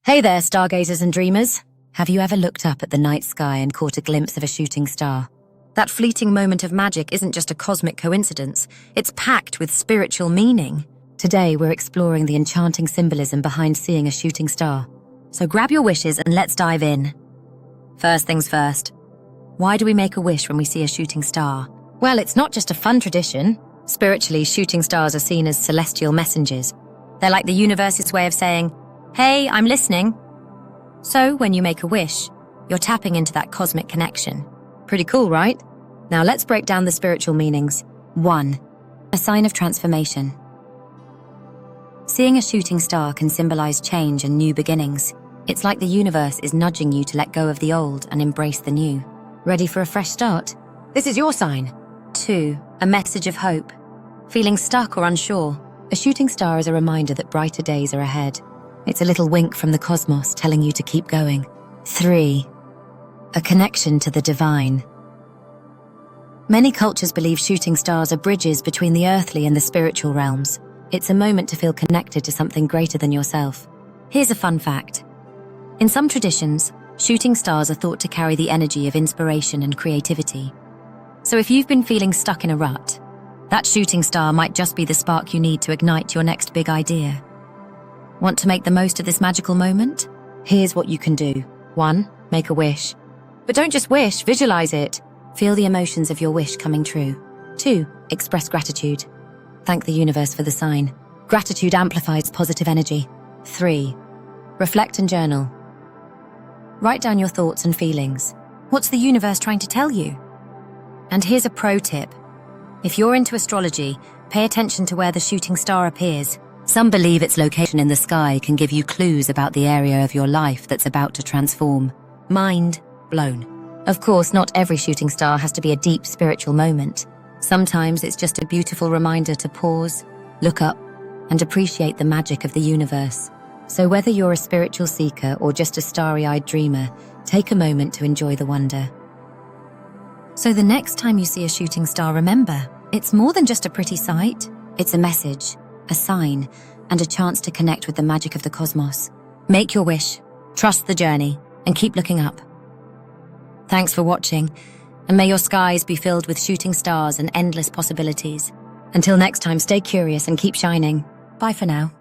Hey there, stargazers and dreamers. Have you ever looked up at the night sky and caught a glimpse of a shooting star? That fleeting moment of magic isn't just a cosmic coincidence, it's packed with spiritual meaning. Today, we're exploring the enchanting symbolism behind seeing a shooting star. So grab your wishes and let's dive in. First things first. Why do we make a wish when we see a shooting star? Well, it's not just a fun tradition. Spiritually, shooting stars are seen as celestial messengers. They're like the universe's way of saying, "Hey, I'm listening." So, when you make a wish, you're tapping into that cosmic connection. Pretty cool, right? Now let's break down the spiritual meanings. 1. A sign of transformation. Seeing a shooting star can symbolize change and new beginnings. It's like the universe is nudging you to let go of the old and embrace the new. Ready for a fresh start? This is your sign. 2. A message of hope. Feeling stuck or unsure? A shooting star is a reminder that brighter days are ahead. It's a little wink from the cosmos telling you to keep going. 3. A connection to the divine. Many cultures believe shooting stars are bridges between the earthly and the spiritual realms. It's a moment to feel connected to something greater than yourself. Here's a fun fact. In some traditions, shooting stars are thought to carry the energy of inspiration and creativity. So if you've been feeling stuck in a rut, that shooting star might just be the spark you need to ignite your next big idea. Want to make the most of this magical moment? Here's what you can do. 1. Make a wish. But don't just wish, visualize it. Feel the emotions of your wish coming true. 2. Express gratitude. Thank the universe for the sign. Gratitude amplifies positive energy. 3. Reflect and journal. Write down your thoughts and feelings. What's the universe trying to tell you? And here's a pro tip. If you're into astrology, pay attention to where the shooting star appears. Some believe its location in the sky can give you clues about the area of your life that's about to transform. Mind blown. Of course, not every shooting star has to be a deep spiritual moment. Sometimes it's just a beautiful reminder to pause, look up, and appreciate the magic of the universe. So whether you're a spiritual seeker or just a starry-eyed dreamer, take a moment to enjoy the wonder. So the next time you see a shooting star, remember, it's more than just a pretty sight. It's a message, a sign, and a chance to connect with the magic of the cosmos. Make your wish, trust the journey, and keep looking up. Thanks for watching, and may your skies be filled with shooting stars and endless possibilities. Until next time, stay curious and keep shining. Bye for now.